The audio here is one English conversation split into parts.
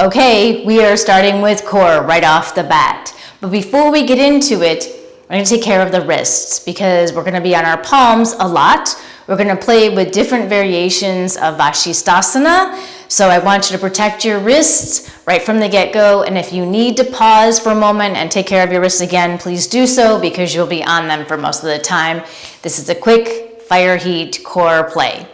Okay, we are starting with core right off the bat. But before we get into it, we're going to take care of the wrists because we're going to be on our palms a lot. We're going to play with different variations of Vashisthasana. So I want you to protect your wrists right from the get-go. And if you need to pause for a moment and take care of your wrists again, please do so because you'll be on them for most of the time. This is a quick fire heat core play.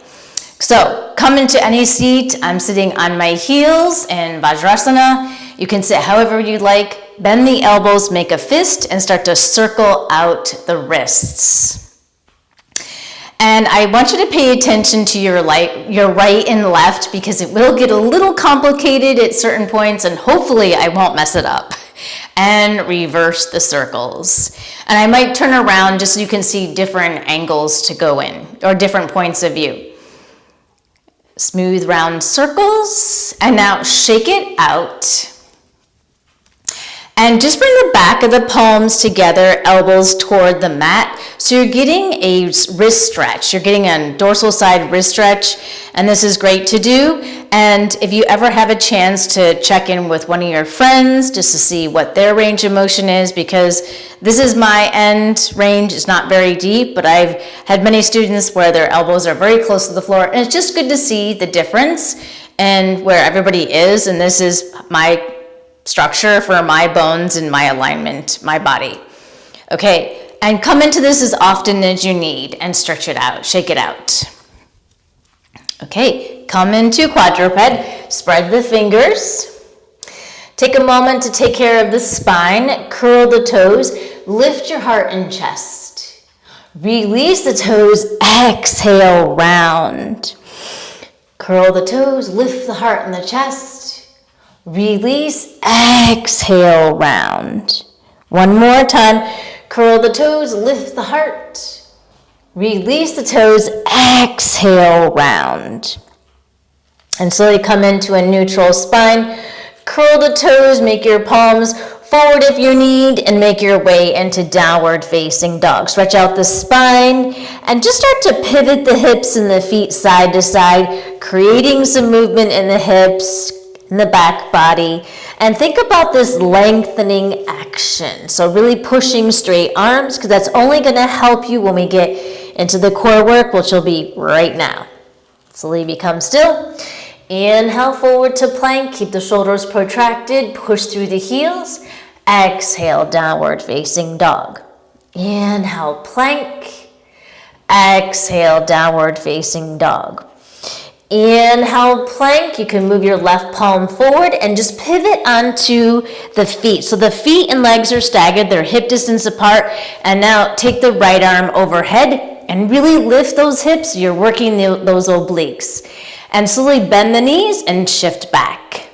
So come into any seat. I'm sitting on my heels in Vajrasana. You can sit however you like. Bend the elbows, make a fist, and start to circle out the wrists. And I want you to pay attention to your right and left because it will get a little complicated at certain points, and hopefully I won't mess it up. And reverse the circles. And I might turn around just so you can see different angles to go in, or different points of view. Smooth round circles, and now shake it out. And just bring the back of the palms together, elbows toward the mat. So you're getting a wrist stretch. You're getting a dorsal side wrist stretch, and this is great to do. And if you ever have a chance to check in with one of your friends just to see what their range of motion is, because this is my end range. It's not very deep, but I've had many students where their elbows are very close to the floor, and it's just good to see the difference and where everybody is. And this is my structure for my bones and my alignment, my body. Okay, and come into this as often as you need and stretch it out, shake it out. Okay, come into quadruped, spread the fingers. Take a moment to take care of the spine, curl the toes, lift your heart and chest. Release the toes, exhale, round. Curl the toes, lift the heart and the chest. Release, exhale, round. One more time. Curl the toes, lift the heart. Release the toes, exhale, round. And slowly come into a neutral spine. Curl the toes, make your palms forward if you need, and make your way into downward facing dog. Stretch out the spine and just start to pivot the hips and the feet side to side, creating some movement in the hips, in the back body, and think about this lengthening action. So really pushing straight arms, because that's only going to help you when we get into the core work, which will be right now. Slowly become still. Inhale forward to plank. Keep the shoulders protracted. Push through the heels. Exhale, downward facing dog. Inhale, plank. Exhale, downward facing dog. Inhale, plank. You can move your left palm forward and just pivot onto the feet. So the feet and legs are staggered, they're hip distance apart. And now take the right arm overhead and really lift those hips. You're working those obliques. And slowly bend the knees and shift back.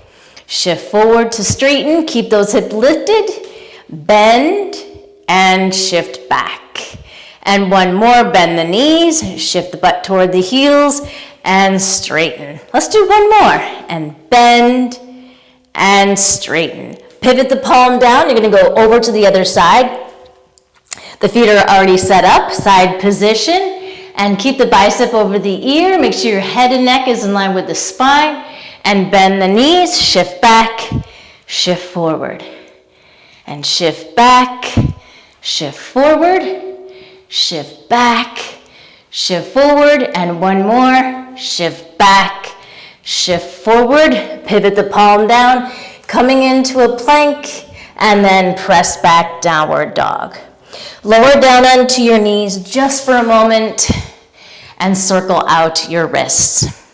Shift forward to straighten, keep those hips lifted, bend, and shift back. And one more, bend the knees, shift the butt toward the heels, and straighten. Let's do one more, and bend and straighten. Pivot the palm down. You're going to go over to the other side. The feet are already set up, side position, and keep the bicep over the ear. Make sure your head and neck is in line with the spine, and bend the knees, shift back, shift forward, and shift back, shift forward, shift back, shift forward, and one more. Shift back, shift forward, pivot the palm down, coming into a plank, and then press back, downward dog. Lower down onto your knees just for a moment, and circle out your wrists.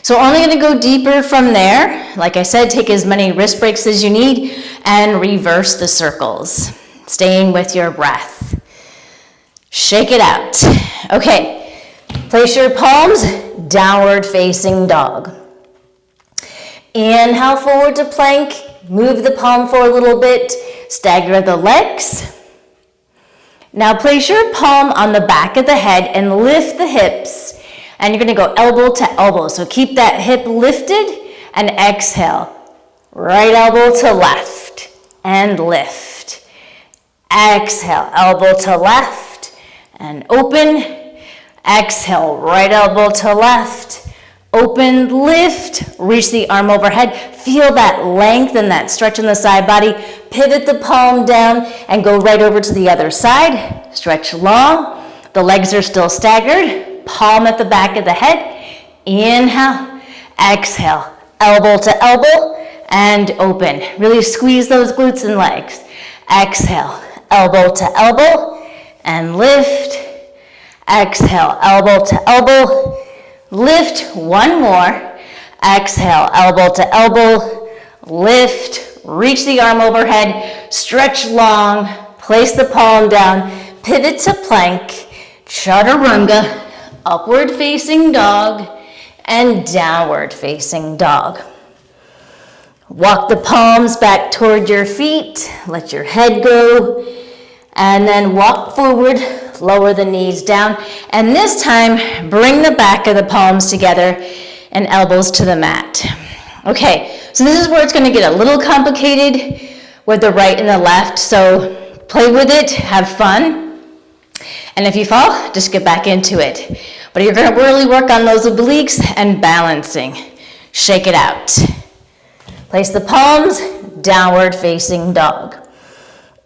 So only going to go deeper from there. Like I said, take as many wrist breaks as you need, and reverse the circles, staying with your breath. Shake it out. Okay, place your palms downward facing dog. Inhale forward to plank. Move the palm forward a little bit. Stagger the legs. Now place your palm on the back of the head and lift the hips. And you're going to go elbow to elbow. So keep that hip lifted and exhale. Right elbow to left and lift. Exhale, elbow to left and open. Exhale, right elbow to left, Open, lift, reach the arm overhead. Feel that length and that stretch in the side body. Pivot the palm down and go right over to the other side. Stretch long. The legs are still staggered. Palm at the back of the head. Inhale, exhale, elbow to elbow and open. Really squeeze those glutes and legs. Exhale, elbow to elbow and lift. Exhale, elbow to elbow. Lift, one more. Exhale, elbow to elbow. Lift, reach the arm overhead. Stretch long. Place the palm down. Pivot to plank. Chaturanga. Upward facing dog. And downward facing dog. Walk the palms back toward your feet. Let your head go. And then walk forward. Lower the knees down. And this time, bring the back of the palms together and elbows to the mat. Okay, so this is where it's going to get a little complicated with the right and the left. So play with it, have fun. And if you fall, just get back into it. But you're going to really work on those obliques and balancing. Shake it out. Place the palms, downward facing dog.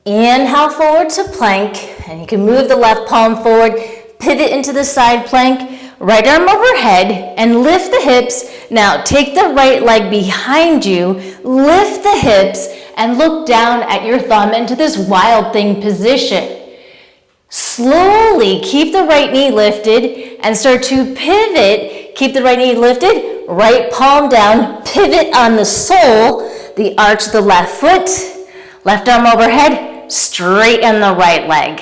Inhale forward to plank, and you can move the left palm forward, pivot into the side plank, right arm overhead, and lift the hips. Now take the right leg behind you, lift the hips, and look down at your thumb into this wild thing position. Slowly keep the right knee lifted and start to pivot. Keep the right knee lifted, right palm down, pivot on the sole, the arch of the left foot, left arm overhead, straighten the right leg.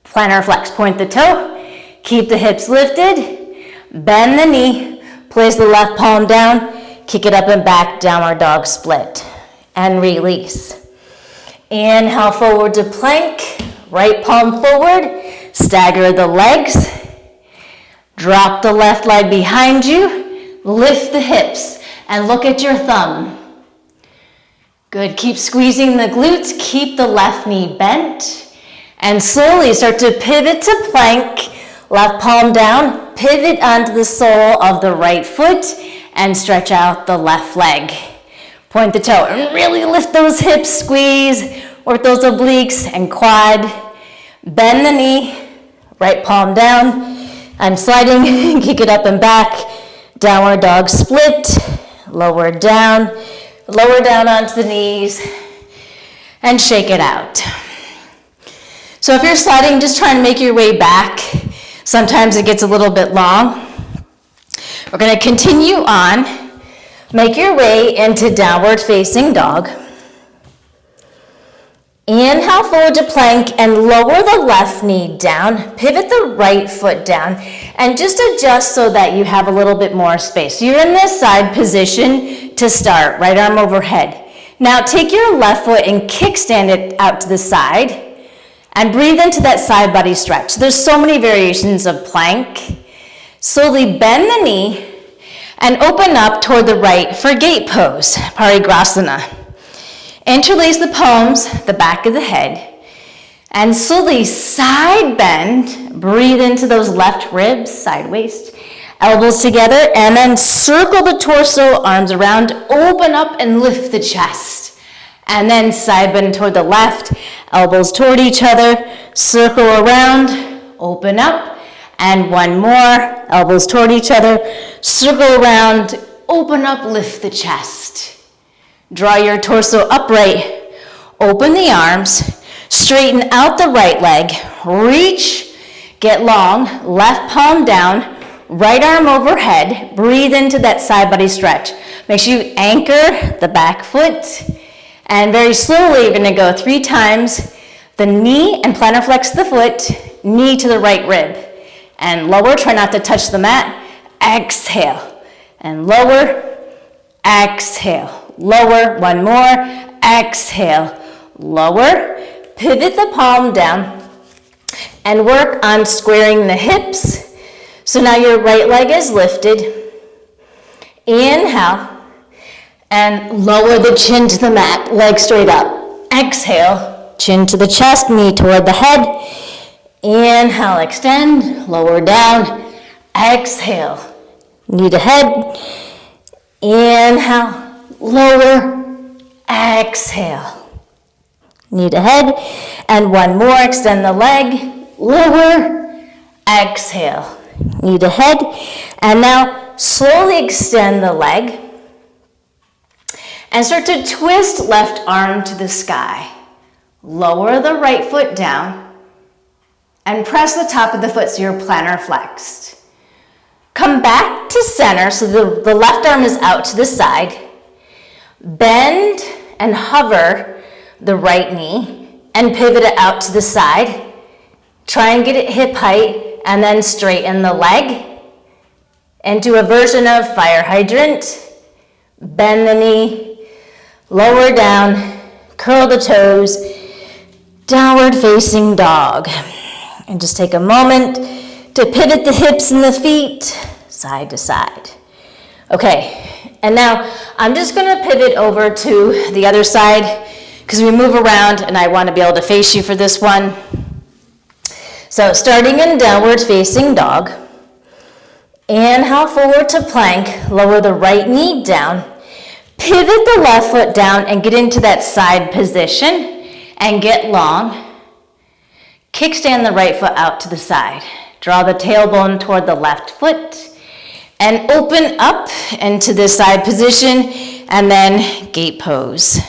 Plantar flex, point the toe. Keep the hips lifted. Bend the knee. Place the left palm down. Kick it up and back, downward dog split. And release. Inhale forward to plank. Right palm forward. Stagger the legs. Drop the left leg behind you. Lift the hips and look at your thumb. Good, keep squeezing the glutes, keep the left knee bent, and slowly start to pivot to plank, left palm down, pivot onto the sole of the right foot, and stretch out the left leg. Point the toe, and really lift those hips, squeeze, work those obliques and quad. Bend the knee, right palm down, I'm sliding, kick it up and back, downward dog split, lower down onto the knees, and shake it out. So if you're sliding, just try and make your way back. Sometimes it gets a little bit long. We're going to continue on. Make your way into downward facing dog. Inhale forward to plank and lower the left knee down. Pivot the right foot down and just adjust so that you have a little bit more space. So you're in this side position to start, right arm overhead. Now take your left foot and kickstand it out to the side and breathe into that side body stretch. There's so many variations of plank. Slowly bend the knee and open up toward the right for gate pose, Parigrasana. Interlace the palms, the back of the head, and slowly side bend. Breathe into those left ribs, side waist, elbows together, and then circle the torso, arms around, open up and lift the chest. And then side bend toward the left, elbows toward each other, circle around, open up, and one more, elbows toward each other, circle around, open up, lift the chest. Draw your torso upright, open the arms, straighten out the right leg, reach, get long, left palm down, right arm overhead, breathe into that side body stretch. Make sure you anchor the back foot, and very slowly you're gonna go 3 times, the knee and plantar flex the foot, knee to the right rib, and lower, try not to touch the mat, exhale, and lower, exhale. Lower, one more, exhale, lower, pivot the palm down, and work on squaring the hips. So now your right leg is lifted. Inhale, and lower the chin to the mat, leg straight up. Exhale, chin to the chest, knee toward the head. Inhale, extend, lower down, exhale, knee to head. Inhale, lower, exhale. Knee to head. And one more, extend the leg, lower, exhale. Knee to head. And now slowly extend the leg. And start to twist left arm to the sky. Lower the right foot down. And press the top of the foot so you're plantar flexed. Come back to center so the left arm is out to the side. Bend and hover the right knee and pivot it out to the side. Try and get it hip height and then straighten the leg into a version of fire hydrant. Bend the knee, lower down, curl the toes, downward facing dog. And just take a moment to pivot the hips and the feet side to side. Okay, and now I'm just gonna pivot over to the other side because we move around and I wanna be able to face you for this one. So starting in downward facing dog, inhale forward to plank, lower the right knee down, pivot the left foot down and get into that side position and get long. Kickstand the right foot out to the side. Draw the tailbone toward the left foot and open up into this side position and then gate pose.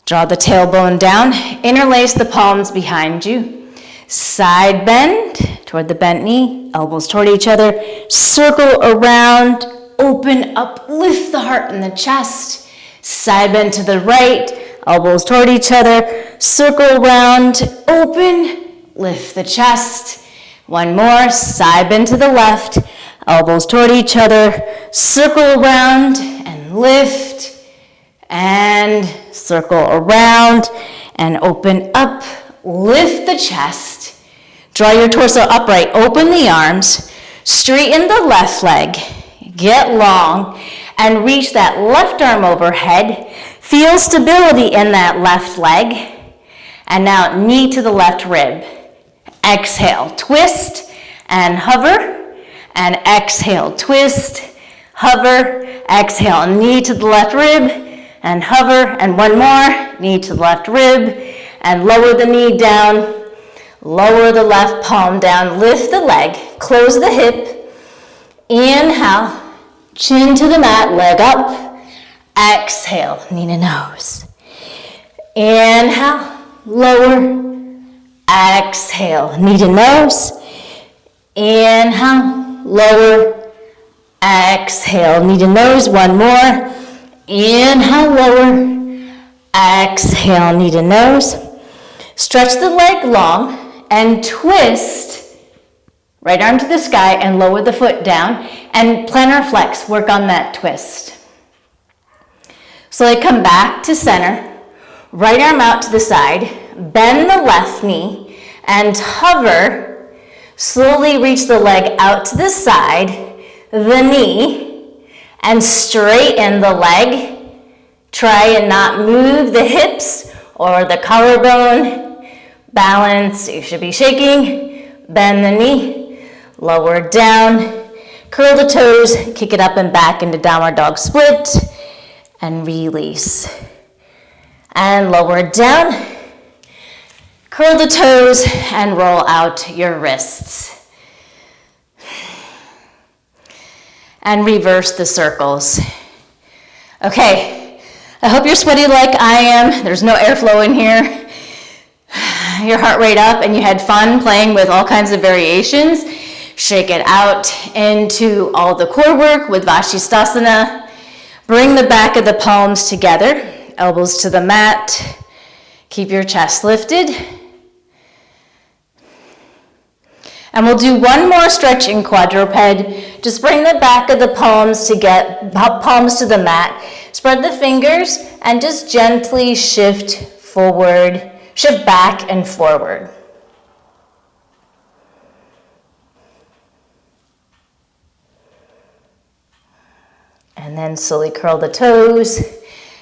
Draw the tailbone down, interlace the palms behind you. Side bend toward the bent knee, elbows toward each other. Circle around, open up, lift the heart and the chest. Side bend to the right, elbows toward each other. Circle around, open, lift the chest. One more, side bend to the left, elbows toward each other, circle around and lift, and circle around and open up, lift the chest, draw your torso upright, open the arms, straighten the left leg, get long, and reach that left arm overhead, feel stability in that left leg, and now knee to the left rib. Exhale, twist and hover, and exhale, twist, hover, exhale, knee to the left rib, and hover, and one more, knee to the left rib, and lower the knee down, lower the left palm down, lift the leg, close the hip, inhale, chin to the mat, leg up, exhale, knee to nose, inhale, lower, exhale, knee to nose, inhale, lower, exhale, knee to nose, one more, inhale, lower, exhale, knee to nose, stretch the leg long and twist, right arm to the sky and lower the foot down and plantar flex, work on that twist. Slowly come back to center, right arm out to the side, bend the left knee and hover, slowly reach the leg out to the side, the knee, and straighten the leg. Try and not move the hips or the collarbone. Balance, you should be shaking. Bend the knee, lower down, curl the toes, kick it up and back into downward dog split, and release. And lower down. Curl the toes and roll out your wrists. And reverse the circles. Okay, I hope you're sweaty like I am. There's no airflow in here. Your heart rate up and you had fun playing with all kinds of variations. Shake it out into all the core work with Vashisthasana. Bring the back of the palms together, elbows to the mat. Keep your chest lifted. And we'll do one more stretch in quadruped. Just bring the back of the palms to palms to the mat. Spread the fingers and just gently shift forward, shift back and forward. And then slowly curl the toes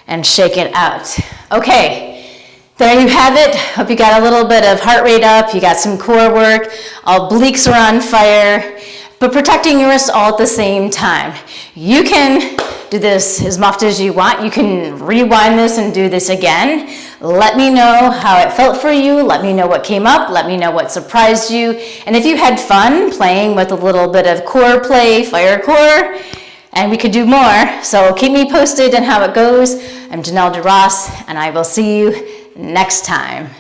and shake it out. Okay. There you have it. Hope you got a little bit of heart rate up. You got some core work. All obliques are on fire. but protecting your wrist all at the same time. You can do this as often as you want. You can rewind this and do this again. Let me know how it felt for you. Let me know what came up. Let me know what surprised you. And if you had fun playing with a little bit of core play, fire core, and we could do more. So keep me posted on how it goes. I'm Janelle DeRoss, and I will see you next time.